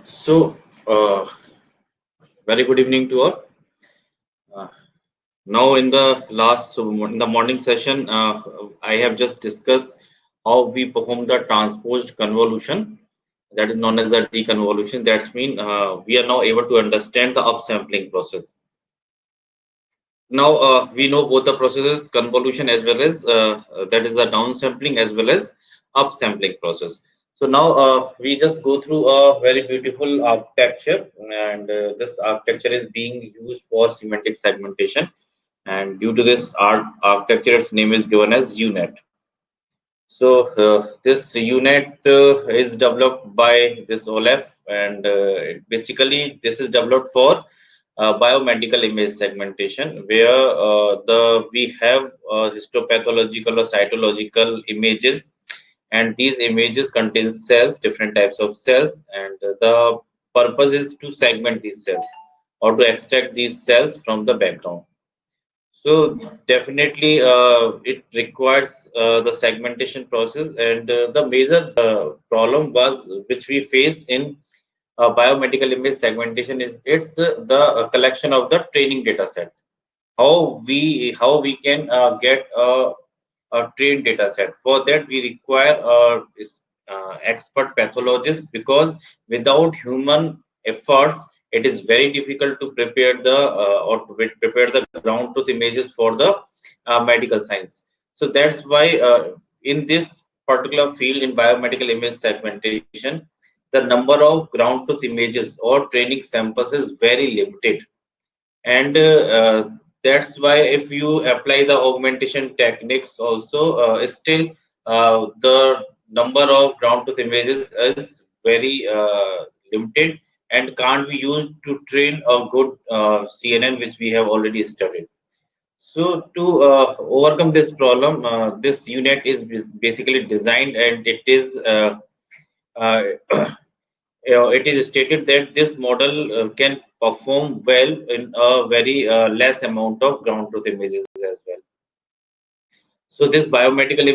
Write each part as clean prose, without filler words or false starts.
So, very good evening to all. Uh, Now, in the morning session, I have just discussed how we perform the transposed convolution, that is known as the deconvolution. That's mean we are now able to understand the upsampling process. Now we know both the processes, convolution as well as that is the downsampling as well as upsampling process. So now we just go through a very beautiful architecture, and this architecture is being used for semantic segmentation. And due to this architecture, its name is given as UNet. So this UNet is developed by this OLAF, and basically this is developed for biomedical image segmentation, where we have histopathological or cytological images, and these images contain cells, different types of cells, and the purpose is to segment these cells or to extract these cells from the background. So definitely, it requires the segmentation process, and the major problem was which we face in biomedical image segmentation is it's the collection of the training data set. How we can get a trained data set. For that, we require expert pathologists, because without human efforts, it is very difficult to prepare prepare the ground truth images for the medical science. So that's why in this particular field in biomedical image segmentation, the number of ground truth images or training samples is very limited, and that's why if you apply the augmentation techniques also, still the number of ground truth images is very limited and can't be used to train a good CNN, which we have already studied. So to overcome this problem, this unit is basically designed, and it is uh, it is stated that this model can perform well in a very less amount of ground truth images as well. So this biomedical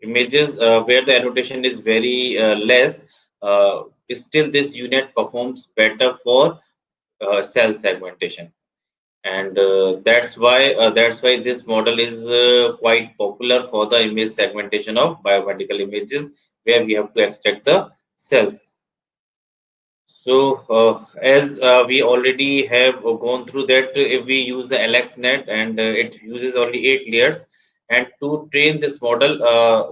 images where the annotation is very less, still this unit performs better for cell segmentation, and that's why this model is quite popular for the image segmentation of biomedical images, where we have to extract the cells. So, as we already have gone through that, if we use the LXNet, and it uses only 8 layers, and to train this model,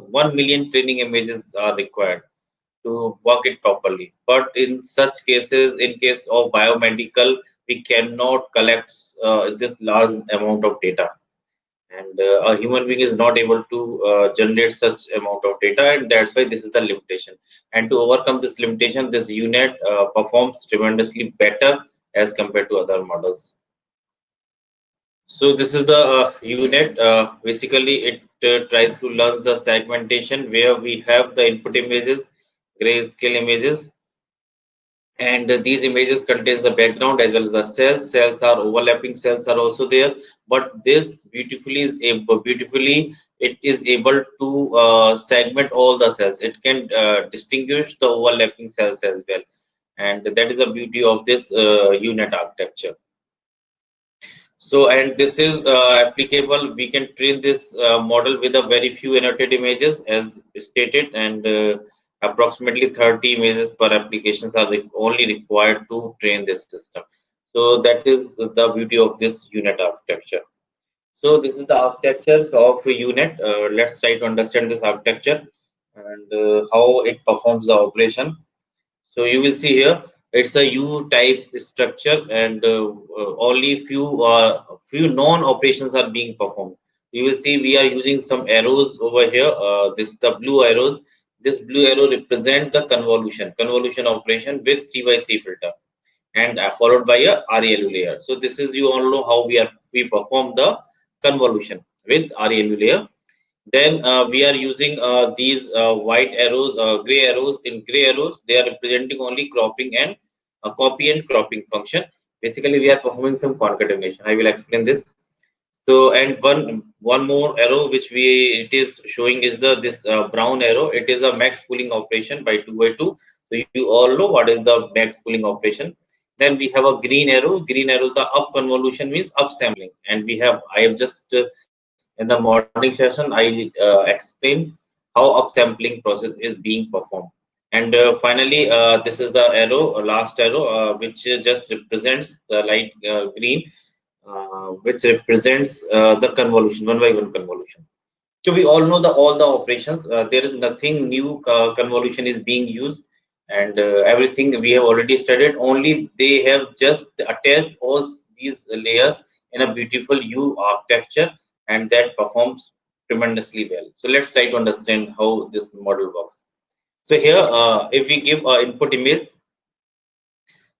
1 million training images are required to work it properly. But in such cases, in case of biomedical, we cannot collect this large amount of data, and a human being is not able to generate such amount of data, and that's why this is the limitation. And to overcome this limitation, this unit performs tremendously better as compared to other models. So this is the unit. Basically, it tries to learn the segmentation, where we have the input images, grayscale images, and these images contains the background as well as the cells are overlapping, cells are also there, but this beautifully it is able to segment all the cells. It can distinguish the overlapping cells as well, and that is the beauty of this unit architecture. So, and this is applicable, we can train this model with a very few annotated images as stated, and approximately 30 images per applications are only required to train this system. So that is the beauty of this unit architecture. So this is the architecture of a unit. Let's try to understand this architecture and how it performs the operation. So you will see here it's a U-type structure, and only few non-operations are being performed. You will see we are using some arrows over here. This the blue arrows. This blue arrow represent the convolution operation with 3 by 3 filter, and followed by a ReLU layer. So this is, you all know how we perform the convolution with ReLU layer. Then we are using these white arrows, gray arrows. In gray arrows, they are representing only cropping and copy and cropping function. Basically, we are performing some concatenation. I will explain this. So, and one more arrow which it is showing is this brown arrow. It is a max pooling operation by 2 by 2. So you all know what is the max pooling operation. Then we have a green arrow. Green arrow, the up convolution means upsampling. And I have just in the morning session, I explained how upsampling process is being performed. And finally, this is the arrow, last arrow, which just represents the light green, which represents the convolution, one by one convolution. So we all know the all the operations. There is nothing new. Convolution is being used, and everything we have already studied. Only they have just attached all these layers in a beautiful U architecture, and that performs tremendously well. So let's try to understand how this model works. So here, if we give input image,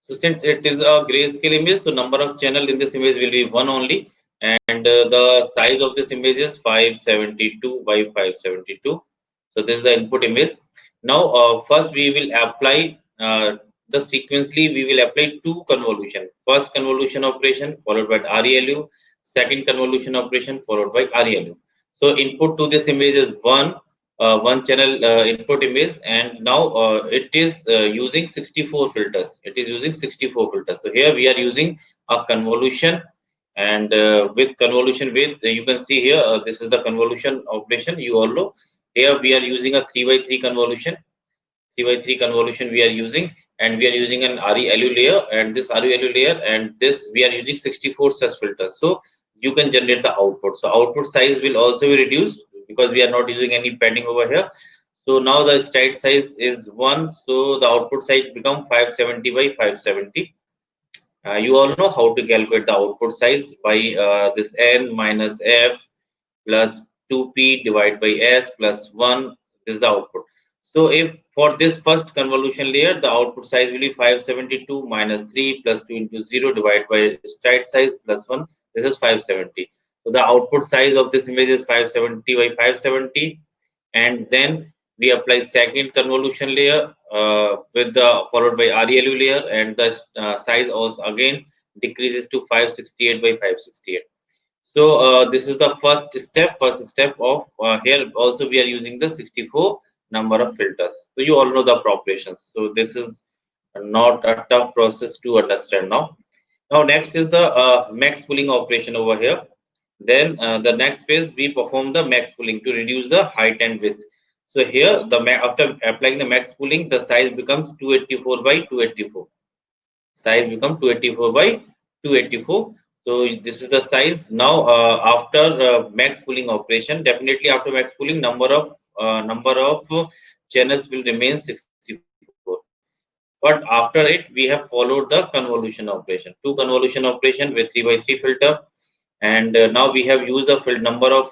so since it is a grayscale image, so number of channel in this image will be one only, and the size of this image is 572 by 572. So this is the input image. Now, first we will apply the sequentially we will apply two convolution. First convolution operation followed by ReLU, second convolution operation followed by ReLU. So input to this image is one channel input image, and now it is using 64 filters. It is using 64 filters. So here we are using a convolution, and with convolution width, you can see here this is the convolution operation. You all know here we are using a 3 by 3 convolution. 3 by 3 convolution we are using, and we are using an ReLU layer, and this ReLU layer, and this we are using 64 such filters. So you can generate the output. So output size will also be reduced because we are not using any padding over here. So now the state size is 1, so the output size become 570 by 570. You all know how to calculate the output size by this n minus f plus 2p divided by s plus 1. This is the output. So if for this first convolution layer, the output size will be 572 minus 3 plus 2 into 0 divided by stride size plus 1. This is 570. So the output size of this image is 570 by 570. And then we apply second convolution layer with the followed by ReLU layer, and the size also again decreases to 568 by 568. So this is the first step. Of here also we are using the 64 number of filters. So you all know the operations. So this is not a tough process to understand now. Now next is the max pooling operation over here. Then the next phase we perform the max pooling to reduce the height and width. So here after applying the max pooling, the size becomes 284 by 284. Size become 284 by 284. So this is the size. Now after max pooling operation, definitely after max pooling, number of channels will remain 64. But after it, we have followed the convolution operation, two convolution operation with 3 by 3 filter, and now we have used the number of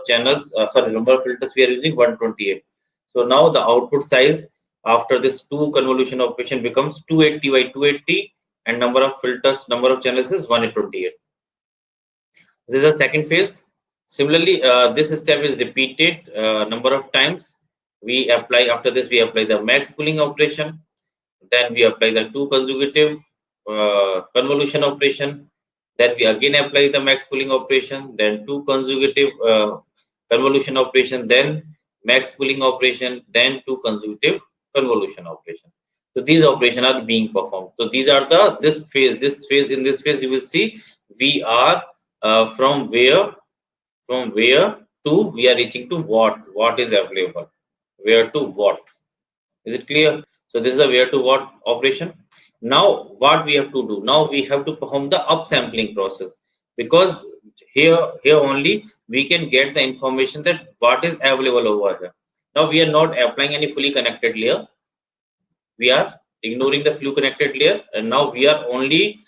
channels. Sorry, number of filters we are using 128. So now the output size after this two convolution operation becomes 280 by 280, and number of channels is 128. This is the second phase. Similarly, this step is repeated number of times. We apply after this we apply the max pooling operation. Then we apply the two consecutive convolution operation. Then we again apply the max pooling operation. Then two consecutive convolution operation. Then max pooling operation. Then two consecutive convolution operation. So these operations are being performed. So these are the this phase. In this phase you will see we are from where to we are reaching to what is available, where to what. Is it clear? So this is the where to what operation. Now what we have to do? Now we have to perform the upsampling process, because here only we can get the information that what is available over here. Now we are not applying any fully connected layer. We are ignoring the fully connected layer, and now we are only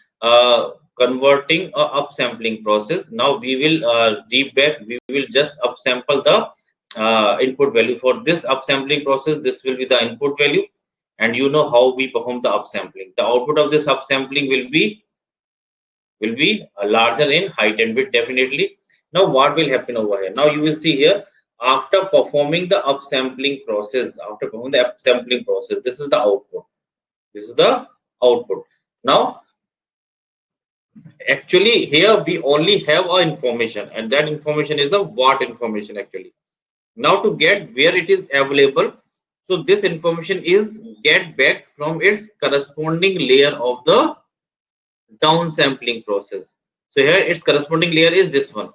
converting a upsampling process. Now we will deep back. We will just upsample the input value. For this upsampling process, this will be the input value, and you know how we perform the upsampling. The output of this upsampling will be larger in height and width, definitely. Now what will happen over here? Now you will see here, after performing the upsampling process, this is the output. This is the output. Now actually here we only have our information, and that information is the what information actually. Now to get where it is available, So this information is get back from its corresponding layer of the downsampling process. So here its corresponding layer is this one,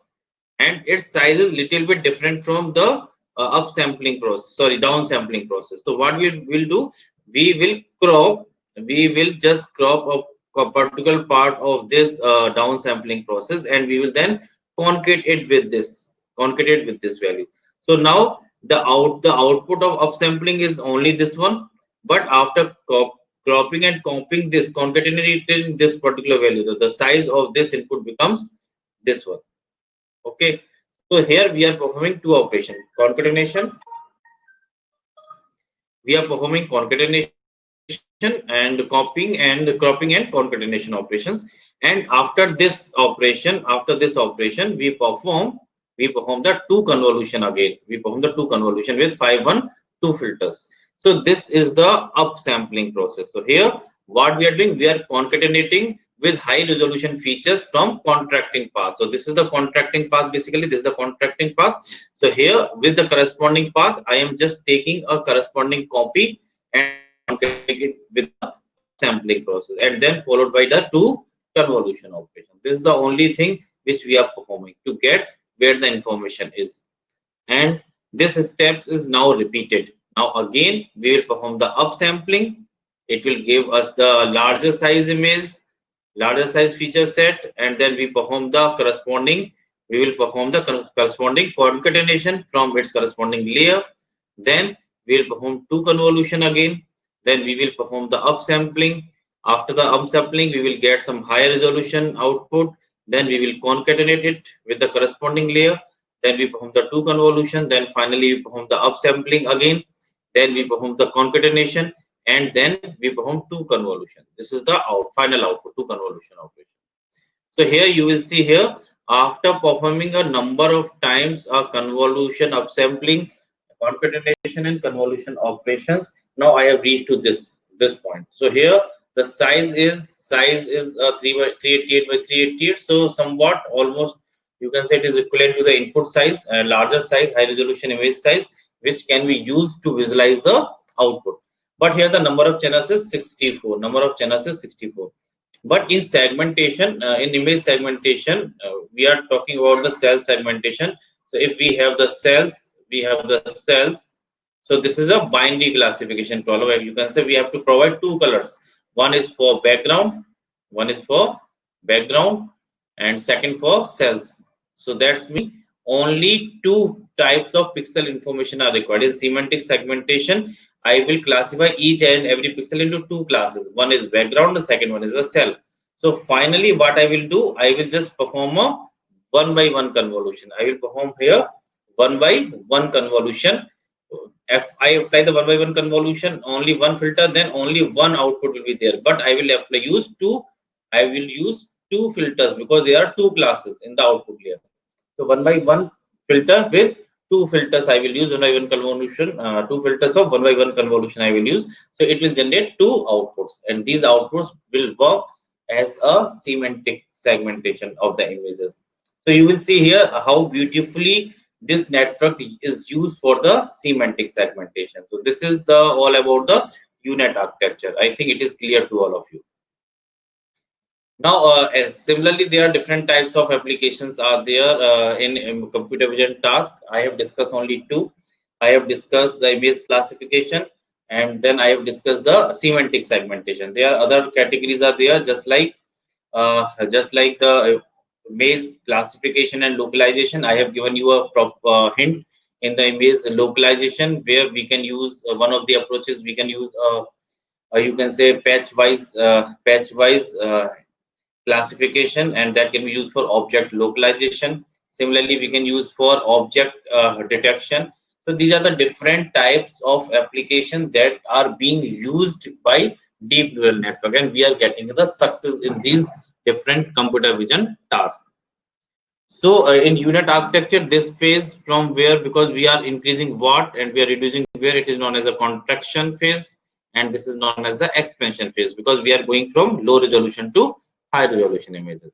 and its size is little bit different from the upsampling process, sorry, downsampling process. So what we will do, we will crop, we will just crop a particular part of this downsampling process, and we will then concatenate it with this, concatenate with this value. So now the output of upsampling is only this one, but after cropping and comping this, concatenating this particular value, the size of this input becomes this one. Okay, so here we are performing two operations: concatenation. We are performing concatenation and copying and cropping and concatenation operations. And after this operation, we perform the two convolution again. We perform the two convolution with 512 filters. So this is the upsampling process. So here what we are doing, we are concatenating with high resolution features from contracting path. So this is the contracting path. Basically this is the contracting path. So here with the corresponding path, I am just taking a corresponding copy and concatenating it with the upsampling process, and then followed by the two convolution operation. This is the only thing which we are performing to get where the information is. And this step is now repeated. Now again we will perform the upsampling. It will give us the larger size image, larger size feature set, and then we perform the corresponding, we will perform the corresponding concatenation from its corresponding layer. Then we will perform two convolution again. Then we will perform the upsampling. After the upsampling, we will get some higher resolution output. Then we will concatenate it with the corresponding layer. Then we perform the two convolution. Then finally we perform the upsampling again. Then we perform the concatenation, and then we perform two convolution. This is the final output, two convolution operation. So here you will see here, after performing a number of times a convolution, upsampling, concatenation and convolution operations, now I have reached to this point. So here the size is 388 by 388. So somewhat almost you can say it is equivalent to the input size, larger size, high resolution image size, which can be used to visualize the output. But here the number of channels is 64. Number of channels is 64. But in segmentation, in image segmentation, we are talking about the cell segmentation. So if we have the cells, so this is a binary classification problem. You can say we have to provide two colors. One is for background, and second for cells. So that's mean only two types of pixel information are required. In semantic segmentation, I will classify each and every pixel into two classes. One is background, the second one is the cell. So finally what I will do, I will just perform a one by one convolution. I will perform here one by one convolution. If I apply the one by one convolution, only one filter, then only one output will be there. But I will use two filters because there are two classes in the output layer. So one by one filter with two filters I will use, one by one convolution, two filters of one by one convolution I will use. So it will generate two outputs, and these outputs will work as a semantic segmentation of the images. So you will see here how beautifully this network is used for the semantic segmentation. So this is the all about the UNet architecture. I think it is clear to all of you. Now, similarly, there are different types of applications are there in computer vision task. I have discussed only two. I have discussed the image classification, and then I have discussed the semantic segmentation. There are other categories are there, just like the image classification and localization. I have given you a hint in the image localization, where we can use one of the approaches. We can use you can say patch-wise classification, and that can be used for object localization. Similarly, we can use for object detection. So these are the different types of application that are being used by deep neural network, and we are getting the success in these different computer vision tasks. So in UNet architecture, this phase from where, because we are increasing what and we are reducing where, it is known as a contraction phase, and this is known as the expansion phase, because we are going from low resolution to high resolution images.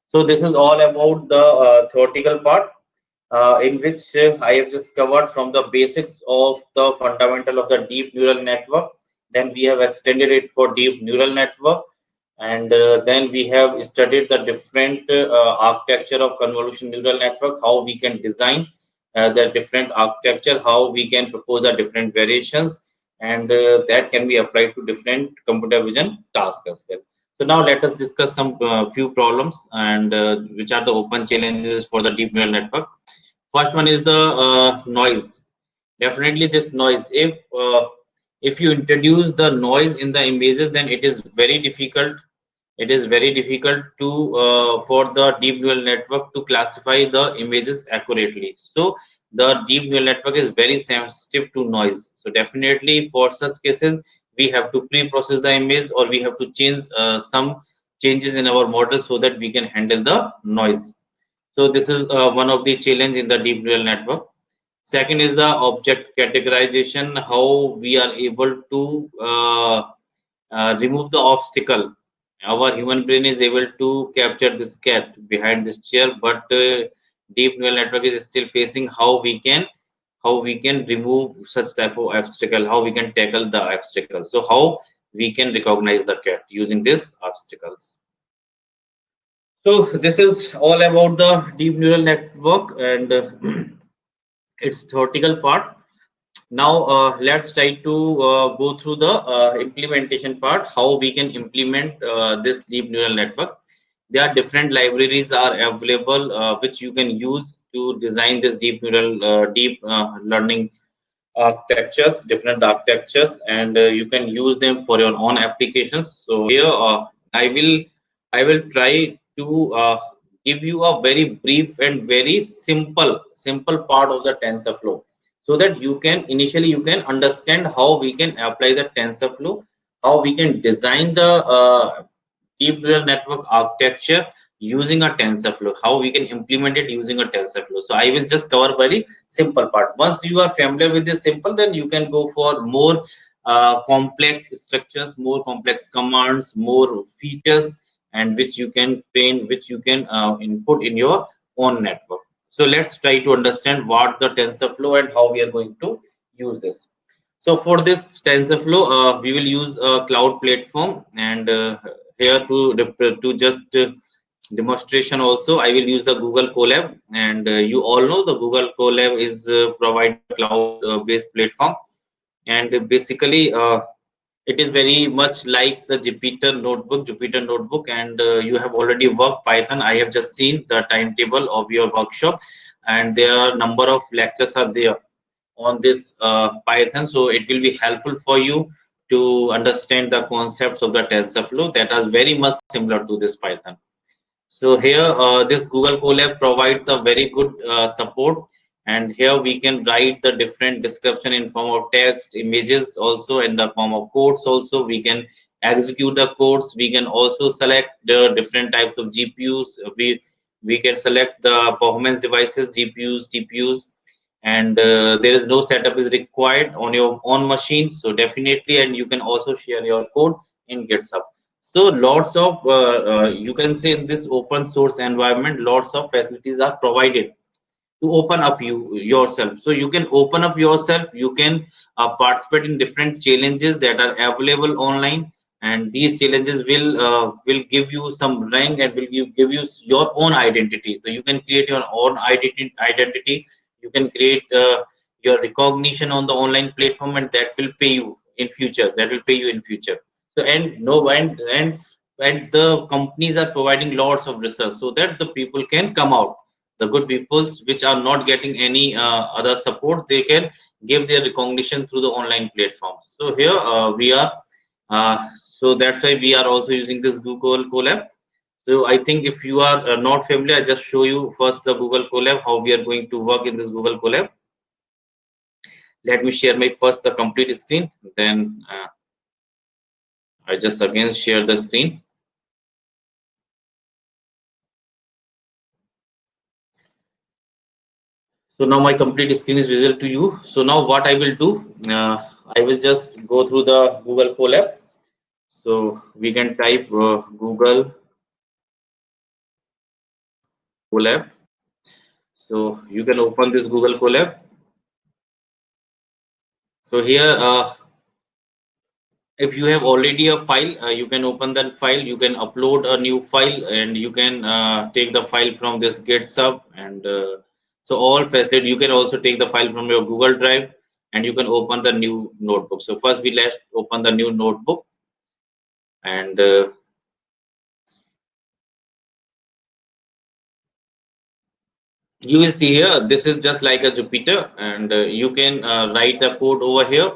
So this is all about the theoretical part. in which I have just covered from the basics of the fundamental of the deep neural network. Then we have extended it for deep neural network, and then we have studied the different architecture of convolution neural network, how we can design the different architecture, how we can propose the different variations, and that can be applied to different computer vision tasks as well. So now let us discuss some few problems and which are the open challenges for the deep neural network. First one is the noise. Definitely this noise. If you introduce the noise in the images, then it is very difficult. It is very difficult to for the deep neural network to classify the images accurately. So the deep neural network is very sensitive to noise. So definitely for such cases, we have to pre-process the image, or we have to change some changes in our model so that we can handle the noise. So this is one of the challenge in the deep neural network. Second is the object categorization, how we are able to remove the obstacle. Our human brain is able to capture this cat behind this chair, but deep neural network is still facing how we can remove such type of obstacle, how we can tackle the obstacle. So how we can recognize the cat using these obstacles. So this is all about the deep neural network and its theoretical part. Now let's try to go through the implementation part, how we can implement this deep neural network. There are different libraries are available which you can use to design this deep learning architectures, different architectures, and you can use them for your own applications. So here I will try to give you a very brief and very simple part of the TensorFlow, so that you can initially you can understand how we can apply the TensorFlow, how we can design the deep neural network architecture using a TensorFlow, how we can implement it using a TensorFlow. So I will just cover very simple part. Once you are familiar with this simple, then you can go for more complex structures, more complex commands, more features, and which you can train, which you can input in your own network. So let's try to understand what the TensorFlow and how we are going to use this. So for this TensorFlow, we will use a cloud platform, and here to just demonstration also, I will use the Google CoLab, and you all know the Google CoLab is providing a cloud based platform, and basically it is very much like the Jupyter notebook, and you have already worked Python. I have just seen the timetable of your workshop, and there are number of lectures are there on this Python, so it will be helpful for you to understand the concepts of the TensorFlow that are very much similar to this Python. So here, this Google Colab provides a very good support, and here we can write the different description in form of text, images, also in the form of codes. Also, we can execute the codes. We can also select the different types of GPUs. We can select the performance devices, GPUs, TPUs, and there is no setup is required on your own machine. So definitely, and you can also share your code in GitHub. So lots of you can say in this open source environment, lots of facilities are provided to open up yourself. So you can open up yourself. You can participate in different challenges that are available online, and these challenges will give you some rank and will give you your own identity. So you can create your own identity. You can create your recognition on the online platform, and that will pay you in future. That will pay you in future. So and no and the companies are providing lots of research so that the people can come out, the good peoples which are not getting any other support, they can give their recognition through the online platforms. So here we are so that's why we are also using this Google Colab. So I think if you are not familiar, I just show you first the Google Colab, how we are going to work in this Google Colab. Let me share my first the complete screen, then I just again share the screen. So now my complete screen is visible to you. So now what I will do, I will just go through the Google Colab. So we can type Google Colab. So you can open this Google Colab. So here, if you have already a file, you can open that file. You can upload a new file, and you can take the file from this GitHub, and so all facility. You can also take the file from your Google Drive, and you can open the new notebook. So first, let's open the new notebook, and you will see here, this is just like a Jupyter, and you can write the code over here,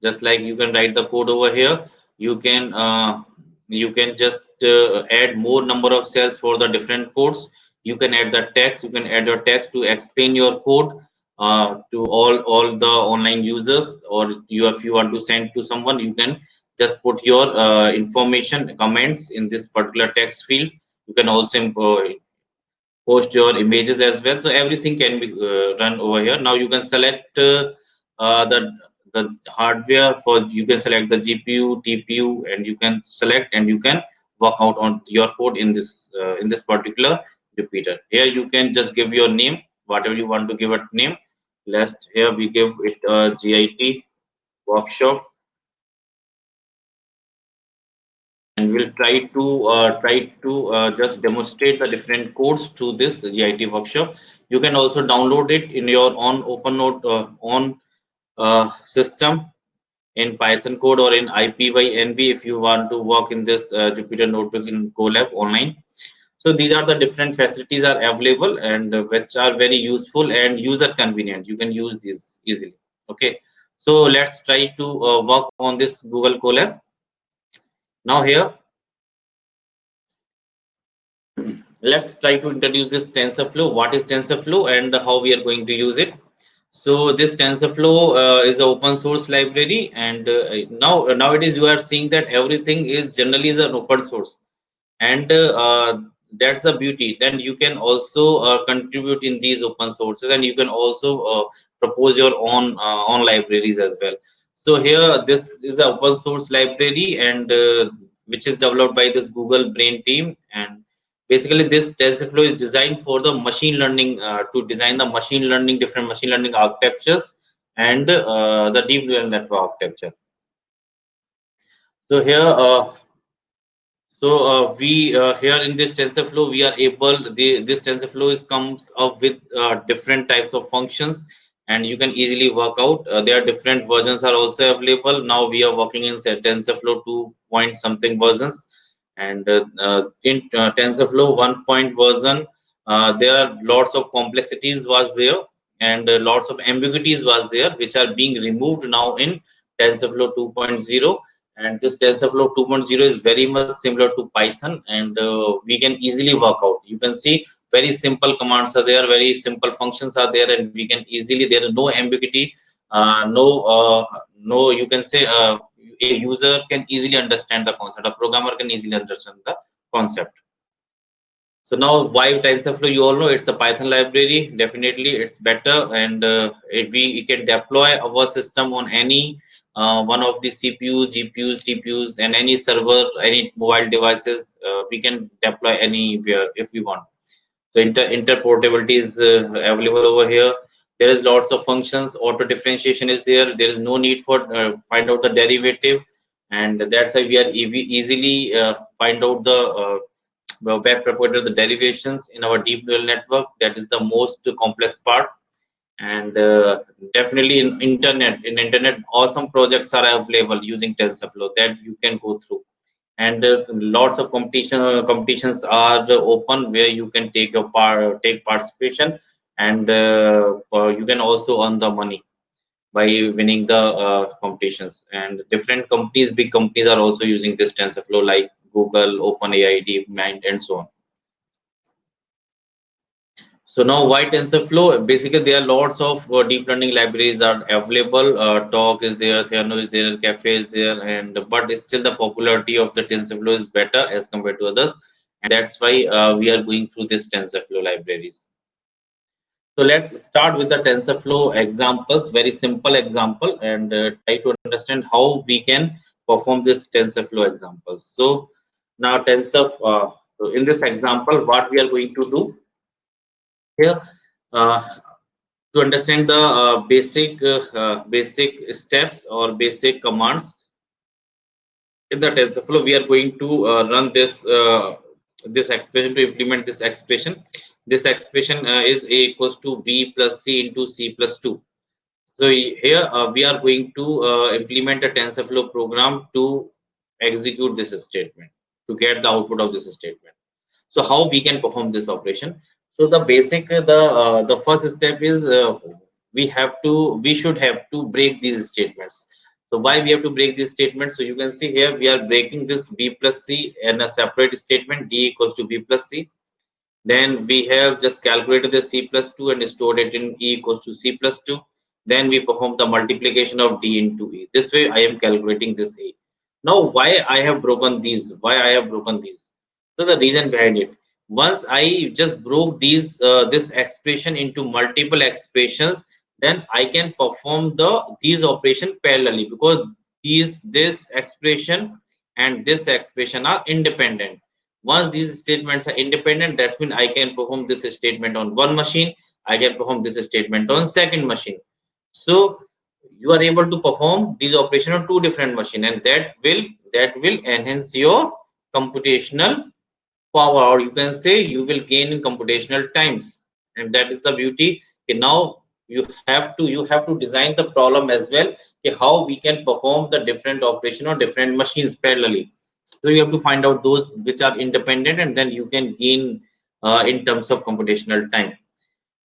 just like you can write the code over here. You can just add more number of cells for the different codes. You can add the text. You can add your text to explain your code to all the online users, or if you want to send to someone, you can just put your information comments in this particular text field. You can also post your images as well. So everything can be run over here. Now you can select the hardware for. You can select the GPU, TPU, and you can select, and you can work out on your code in this particular Jupyter. Here you can just give your name, whatever you want to give it name. Last here we give it a GIT workshop, and we'll try to just demonstrate the different codes to this GIT workshop. You can also download it in your own OpenNote on system in Python code or in IPYNB if you want to work in this Jupyter Notebook in CoLab online. So these are the different facilities are available, and which are very useful and user convenient. You can use these easily. Okay, so let's try to work on this Google Colab. Now here, let's try to introduce this TensorFlow. What is TensorFlow and how we are going to use it? So this TensorFlow is an open source library, and nowadays you are seeing that everything is generally is an open source, and that's the beauty. Then you can also contribute in these open sources, and you can also propose your own libraries as well. So here, this is an open source library, and which is developed by this Google Brain team. And basically this TensorFlow is designed for the machine learning, to design the machine learning, different machine learning architectures, and the deep neural network architecture. So here, we here in this TensorFlow, we are able, this TensorFlow is comes up with different types of functions, and you can easily work out. There are different versions are also available. Now we are working in say, TensorFlow 2 point something versions, and in TensorFlow 1 point version, there are lots of complexities was there, and lots of ambiguities was there, which are being removed now in TensorFlow 2.0. And this TensorFlow 2.0 is very much similar to Python, and we can easily work out. You can see very simple commands are there, very simple functions are there, and we can easily, there is no ambiguity, no, you can say a user can easily understand the concept, a programmer can easily understand the concept. So now why TensorFlow? You all know it's a Python library. Definitely, it's better, and if we can deploy our system on any one of the CPUs, GPUs, TPUs, and any server, any mobile devices, we can deploy anywhere if we want. So interportability is available over here. There is lots of functions. Auto differentiation is there. There is no need for find out the derivative, and that's why we easily find out the back propagated the derivations in our deep neural network. That is the most complex part. And definitely in internet awesome projects are available using TensorFlow that you can go through, and lots of competitions are open where you can take participation, and you can also earn the money by winning the competitions. And different companies, big companies are also using this TensorFlow, like Google, OpenAI, DeepMind, and so on. So now why TensorFlow? Basically, there are lots of deep learning libraries are available. Talk is there, Theano is there, Cafe is there, and but still the popularity of the TensorFlow is better as compared to others, and that's why we are going through this TensorFlow libraries. So let's start with the TensorFlow examples, very simple example, and try to understand how we can perform this TensorFlow examples. So now so in this example, what we are going to do here, to understand the basic steps or basic commands in the TensorFlow, we are going to run this expression to implement this expression. This expression is a equals to b plus c into c plus 2. So here we are going to implement a TensorFlow program to execute this statement, to get the output of this statement. So how we can perform this operation? So the basic the first step is we should have to break these statements. So why we have to break these statements? So you can see here we are breaking this b plus c and a separate statement d equals to b plus c. Then we have just calculated the c plus 2 and stored it in e equals to c plus 2. Then we perform the multiplication of d into e. This way I am calculating this a. Now why I have broken these? Why I have broken these? So the reason behind it. Once I just broke this expression into multiple expressions, then I can perform these operation parallelly, because this expression and this expression are independent. Once these statements are independent, that means I can perform this statement on one machine, I can perform this statement on second machine. So you are able to perform these operations on two different machines, and that will enhance your computational power, or you can say you will gain in computational times. And that is the beauty. Okay, now you have to design the problem as well, okay, how we can perform the different operation on different machines parallelly. So you have to find out those which are independent, and then you can gain in terms of computational time.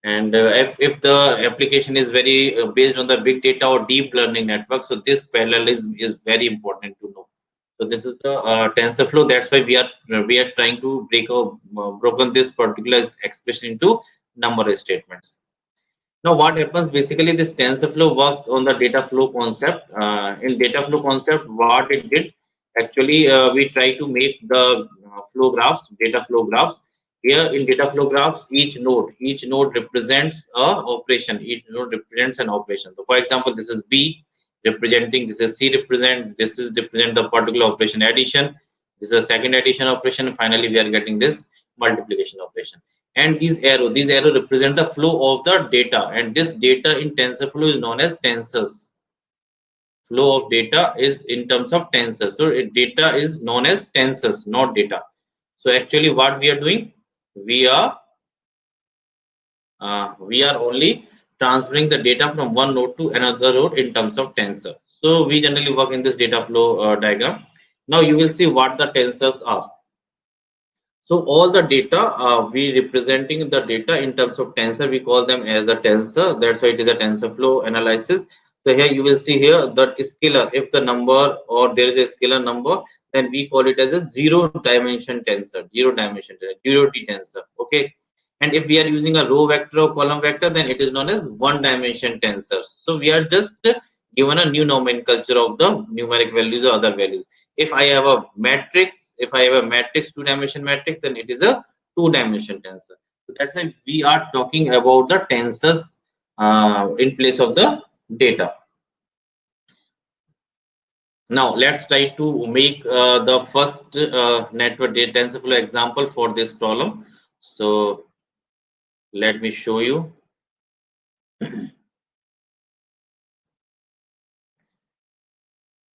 And if the application is very based on the big data or deep learning network, so this parallelism is very important to know. So this is the TensorFlow. That's why we are trying to broken this particular expression into number of statements. Now, what happens basically? This TensorFlow works on the data flow concept. In data flow concept, what it did actually, we try to make the flow graphs, data flow graphs. Here in data flow graphs, each node represents a operation. Each node represents an operation. So, for example, this is B representing, this is C this is represent the particular operation addition. This is a second addition operation. Finally, we are getting this multiplication operation. And these arrow represent the flow of the data, and this data in TensorFlow is known as tensors. Flow of data is in terms of tensors, so data is known as tensors, not data. So actually what we are doing, we are only transferring the data from one node to another node in terms of tensor. So we generally work in this data flow diagram. Now you will see what the tensors are. So all the data, we representing the data in terms of tensor, we call them as a tensor. That's why it is a TensorFlow analysis. So here you will see here that scalar, if the number or there is a scalar number, then we call it as a zero dimension tensor, zero T tensor. Okay. And if we are using a row vector or column vector, then it is known as one dimension tensor. So we are just given a new nomenclature of the numeric values or other values. If I have a matrix, two-dimension matrix, then it is a two-dimension tensor. So that's why we are talking about the tensors in place of the data. Now let's try to make the first network data TensorFlow example for this problem. So let me show you.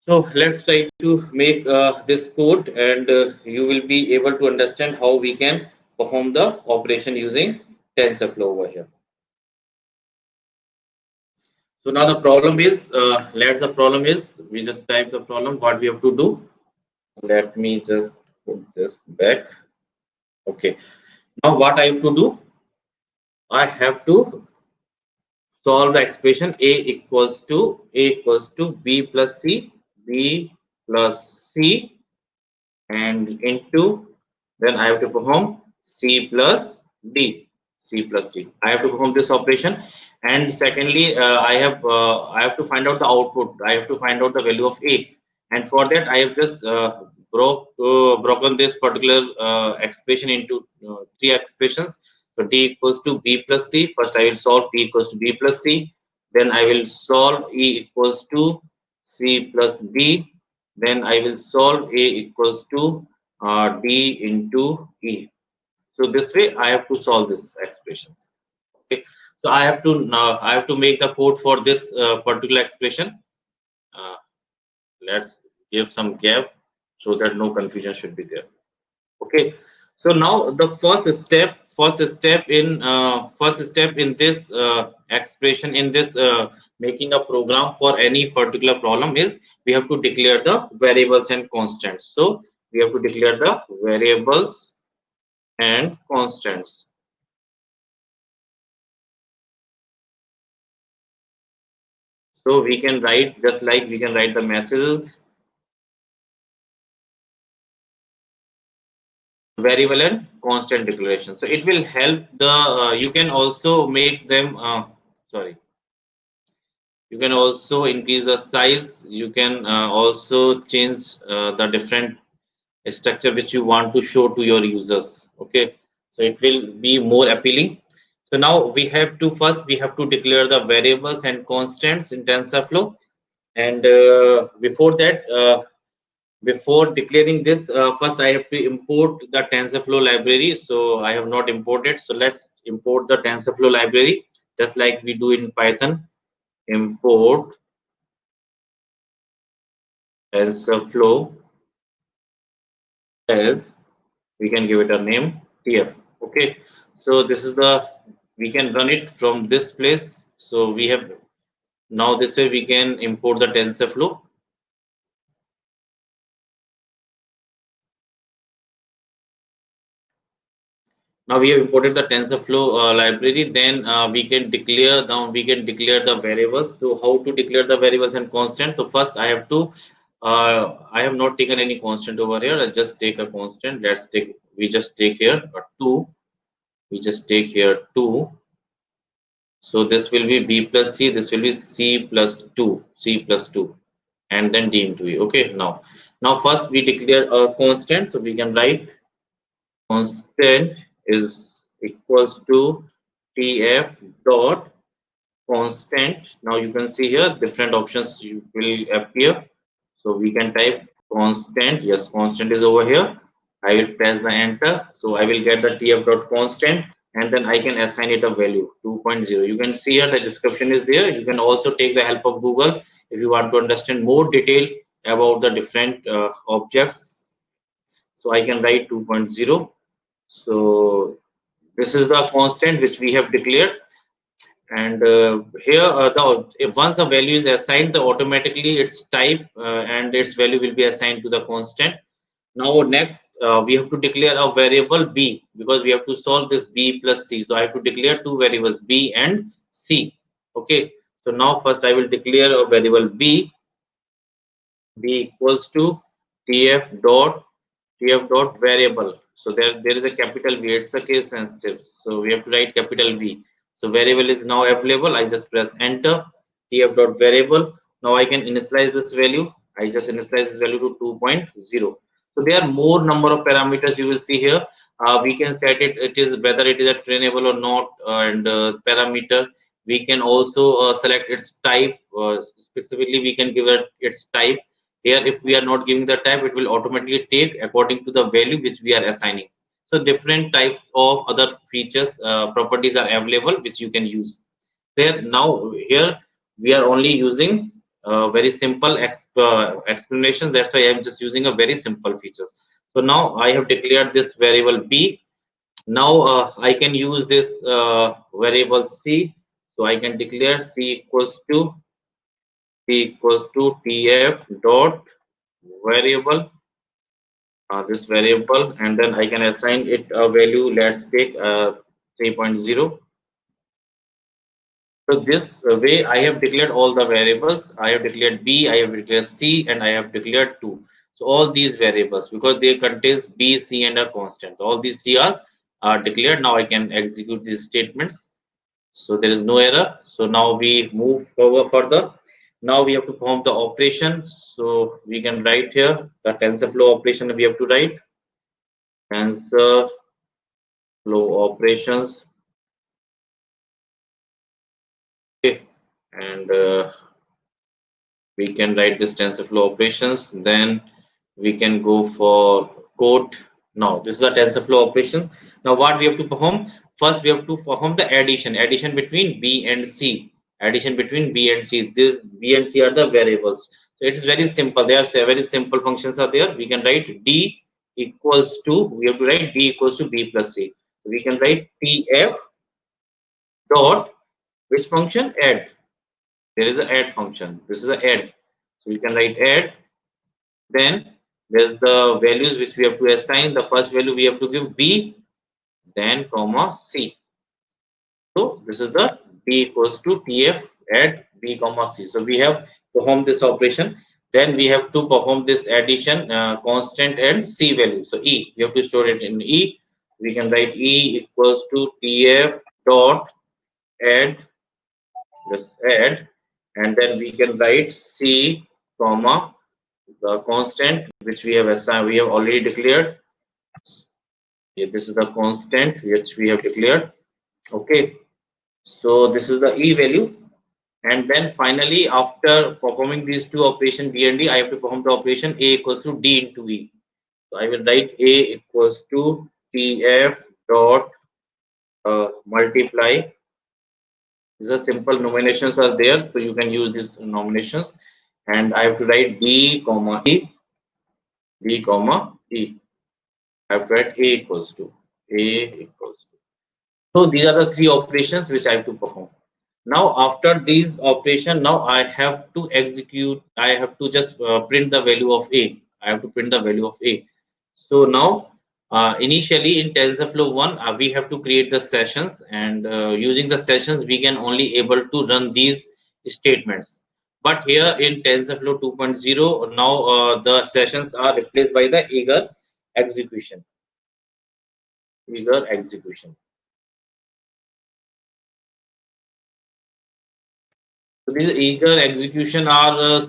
So let's try to make this code, and you will be able to understand how we can perform the operation using TensorFlow over here. So now the problem is, we just type the problem, what we have to do. Let me just put this back. Okay. Now what I have to do, I have to solve the expression a equals to b plus c and into, then I have to perform c plus d. I have to perform this operation, and secondly, I have to find out the output. I have to find out the value of a, and for that I have just broken this particular expression into three expressions. So d equals to b plus c. First I will solve d equals to b plus c. Then I will solve e equals to c plus d. Then I will solve a equals to d into e. So this way I have to solve these expressions. Okay. So I have to make the code for this particular expression. Uh, let's give some gap so that no confusion should be there. Okay, so now the first step in this expression, in this making a program for any particular problem, is we have to declare the variables and constants. So we have to declare the variables and constants. So we can write, just like we can write the messages, variable and constant declaration. So it will help the you can also make them sorry, you can also increase the size. You can also change the different structure which you want to show to your users. Okay, so it will be more appealing. So now we have to declare the variables and constants in TensorFlow. And before declaring this, first I have to import the TensorFlow library. So I have not imported, so let's import the TensorFlow library just like we do in Python. Import TensorFlow as, we can give it a name, TF. Okay, so this is the, we can run it from this place. So we have, now this way we can import the TensorFlow. Now we have imported the TensorFlow library. Then we can declare the variables. So how to declare the variables and constant? So first I have to I have not taken any constant over here. I just take a constant. Let's take, we just take here a 2. We just take here 2. So this will be b plus c. This will be c plus 2. C plus 2, and then d into e. Okay. Now first we declare a constant. So we can write constant is equals to tf dot constant. Now you can see here different options will appear. So we can type constant. Yes, constant is over here. I will press the enter. So I will get the tf dot constant, and then I can assign it a value 2.0. You can see here the description is there. You can also take the help of Google if you want to understand more detail about the different objects. So I can write 2.0. So this is the constant which we have declared. And here if once a value is assigned, the automatically its type and its value will be assigned to the constant. Now next we have to declare a variable b, because we have to solve this b plus c. So I have to declare two variables b and c. Okay, so now first I will declare a variable b equals to tf dot variable. So there is a capital V. It's a case sensitive, so we have to write capital V. So variable is now available. I just press enter. Tf dot variable. Now I can initialize this value. I just initialize this value to 2.0. So there are more number of parameters you will see here. We can set it. It is whether it is a trainable or not, and parameter. We can also select its type. Specifically, we can give it its type. Here, if we are not giving the type, it will automatically take according to the value which we are assigning. So different types of other features, properties are available which you can use. There now here we are only using very simple explanation. That's why I'm just using a very simple features. So now I have declared this variable b. Now I can use this variable c. So I can declare c equals to tf dot variable, this variable, and then I can assign it a value. Let's take 3.0. So this way I have declared all the variables. I have declared b, I have declared c, and I have declared 2. So all these variables, because they contains b, c, and a constant, all these three are declared. Now I can execute these statements. So there is no error. So now we move forward further. Now we have to perform the operation. So we can write here the TensorFlow operation. We have to write TensorFlow operations. Okay, and we can write this TensorFlow operations. Then we can go for code. Now this is the TensorFlow operation. Now what we have to perform? First we have to perform the addition between B and C. Addition between B and C. This B and C are the variables. So it is very simple. There are very simple functions are there. We can write D equals to, we have to write D equals to B plus C. So we can write TF dot, which function? Add. There is an add function. This is a add. So we can write add. Then there's the values which we have to assign. The first value we have to give B, then comma C. So this is the B equals to TF at B comma C. So we have performed this operation. Then we have to perform this addition, constant and C value. So E, we have to store it in E. We can write E equals to TF dot add, this add, and then we can write C comma the constant which we have assigned, we have already declared. Okay, this is the constant which we have declared. Okay, so this is the E value, and then finally after performing these two operations B and D, I have to perform the operation A equals to D into E. So I will write A equals to TF dot multiply. These are simple nominations are there, so you can use these nominations, and I have to write B comma E, B comma E. I have to write A equals to A equals to. So these are the three operations which I have to perform. Now after these operation, now I have to execute, I have to just print the value of A. I have to print the value of A. So now initially in TensorFlow 1, we have to create the sessions, and using the sessions we can only able to run these statements. But here in TensorFlow 2.0, now the sessions are replaced by the eager execution. Eager execution. So these eager execution are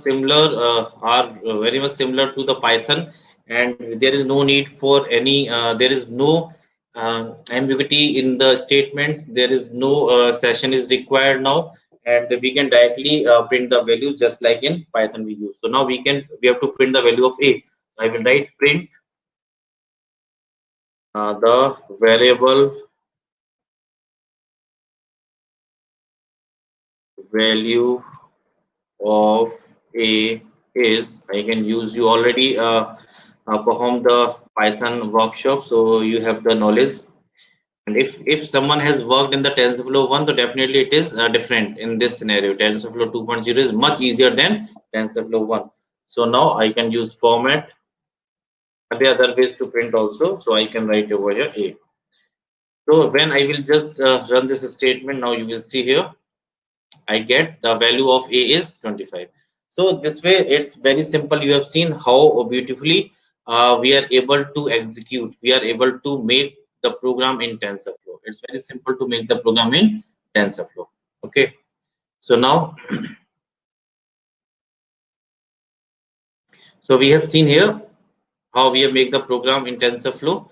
very much similar to the Python, and there is no need for any. There is no ambiguity in the statements. There is no session is required now, and we can directly print the value just like in Python we use. So now we have to print the value of A. I will write print the variable value of A is. I can use, you already perform the Python workshop, so you have the knowledge. And if someone has worked in the TensorFlow 1, so definitely it is different in this scenario. TensorFlow 2.0 is much easier than TensorFlow 1. So now I can use format. There are other ways to print also, so I can write over here A. So when I will just run this statement, now you will see here I get the value of A is 25. So this way it's very simple. You have seen how beautifully we are able to execute. We are able to make the program in TensorFlow. It's very simple to make the program in TensorFlow. Okay. So now, so we have seen here how we have made the program in TensorFlow.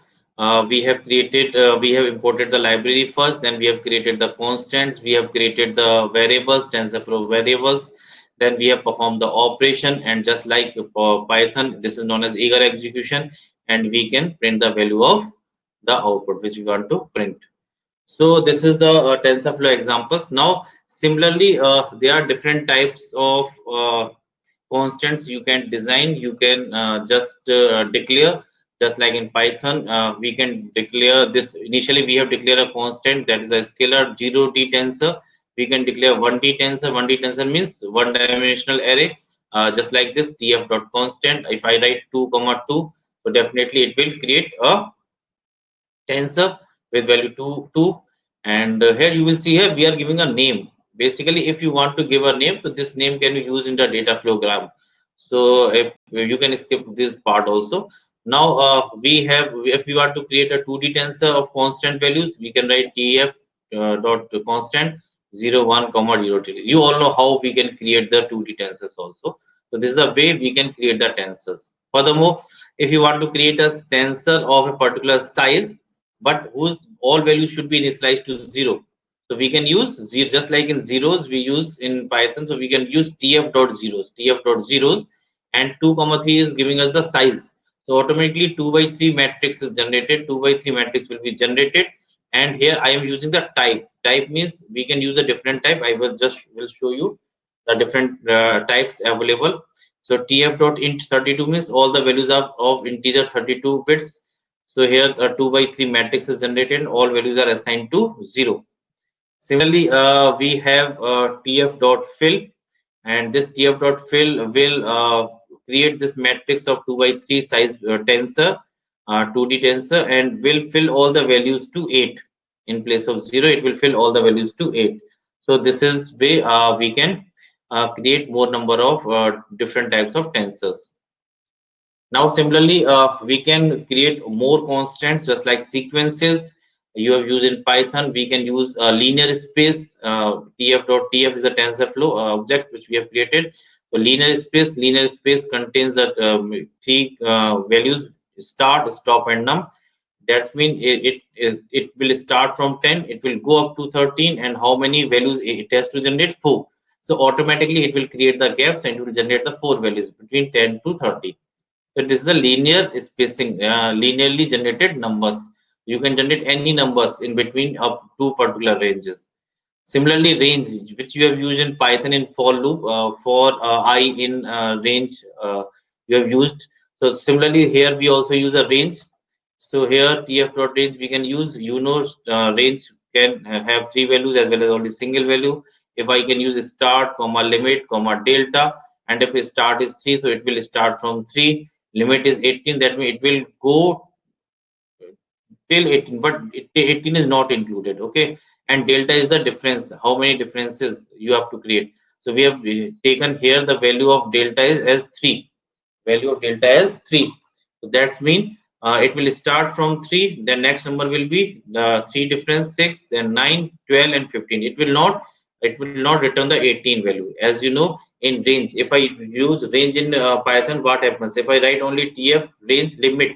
We have imported the library first, then we have created the constants, we have created the variables, TensorFlow variables, then we have performed the operation, and just like for Python, this is known as eager execution, and we can print the value of the output which we want to print. So this is the TensorFlow examples. Now, similarly, there are different types of constants you can design. You can just declare, just like in Python, we can declare this. Initially we have declared a constant, that is a scalar 0D tensor. We can declare 1D tensor. 1D tensor means one dimensional array, just like this tf dot constant. If I write 2 comma 2, so definitely it will create a tensor with value 2. And here you will see, here we are giving a name. Basically, if you want to give a name, so this name can be used in the data flow. So if you can skip this part also. Now we have, if we want to create a 2D tensor of constant values, we can write tf dot constant 0 1 comma 0 2. You all know how we can create the 2D tensors also. So this is the way we can create the tensors. Furthermore, if you want to create a tensor of a particular size, but whose all values should be initialized to 0, so we can use 0, just like in zeros we use in Python. So we can use tf dot zeros, and 2 comma 3 is giving us the size. So automatically 2 by 3 matrix is generated. 2 by 3 matrix will be generated, and here I am using the type. Type means we can use a different type. I will show you the different types available. So tf.int 32 means all the values are of integer 32 bits. So here the 2 by 3 matrix is generated. All values are assigned to 0. Similarly, we have tf.fill, and this tf.fill will create this matrix of 2 by 3 size tensor, 2D tensor, and will fill all the values to 8. In place of 0, it will fill all the values to 8. So this is way we can create more number of different types of tensors. Now, similarly, we can create more constants just like sequences you have used in Python. We can use linear space. Tf.tf is a TensorFlow object which we have created. So linear space contains that three values: start, stop, and num. That's mean it will start from 10, it will go up to 13, and how many values it has to generate? 4. So automatically it will create the gaps and it will generate the 4 values between 10 to 30. So this is a linear spacing, linearly generated numbers. You can generate any numbers in between up to particular ranges. Similarly, range, which you have used in Python in for loop, for I in range, you have used. So similarly, here we also use a range. So here tf.range we can use. Range can have 3 values as well as only single value. If I can use start, comma limit, comma delta, and if start is 3, so it will start from 3. Limit is 18. That means it will go till 18, but 18 is not included. Okay, and delta is the difference, how many differences you have to create. So we have taken here the value of delta is as 3. Value of delta as 3. So that's mean it will start from 3, then next number will be the 3 difference 6, then 9, 12, and 15. It will not return the 18 value. As you know, in range, if I use range in Python, what happens if I write only tf range limit?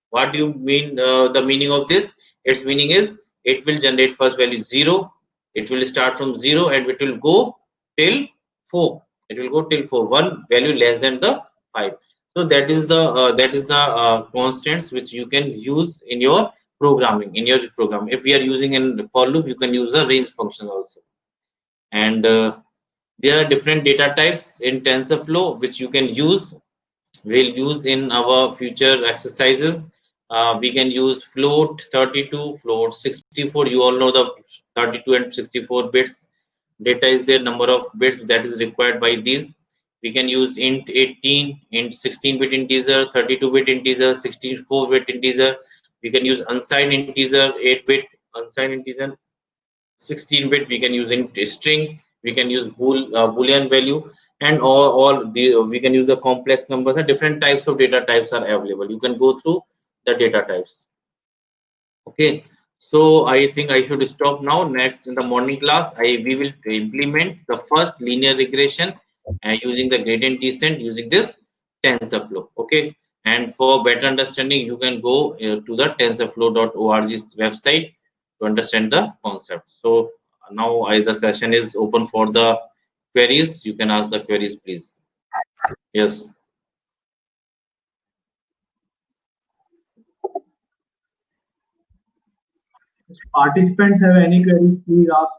What do you mean? The meaning of this? Its meaning is it will generate first value 0. It will start from 0 and it will go till 4. It will go till 4. One value less than the 5. So that is the constants which you can use in your programming. In your program, if we are using in for loop, you can use the range function also. And there are different data types in TensorFlow which you can use. We'll use in our future exercises. We can use float 32, float 64. You all know the 32 and 64 bits data is the number of bits that is required by these. We can use int 18, int 16-bit integer, 32-bit integer, 64-bit integer. We can use unsigned integer, 8-bit unsigned integer, 16-bit. We can use int string. We can use boolean value, and all the we can use the complex numbers, and different types of data types are available. You can go through the data types. Okay, so I think I should stop now. Next, in the morning class, we will implement the first linear regression using the gradient descent using this TensorFlow. Okay, and for better understanding, you can go to the tensorflow.org's website to understand the concept. So now the session is open for the queries. You can ask the queries, please. Yes. Participants have any queries, please ask.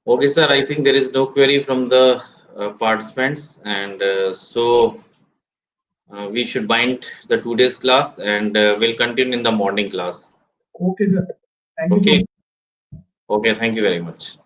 Okay, sir. I think there is no query from the participants, and so we should bind the 2 days class, and we'll continue in the morning class. Okay, sir. Thank you so Okay. much. Okay. Thank you very much.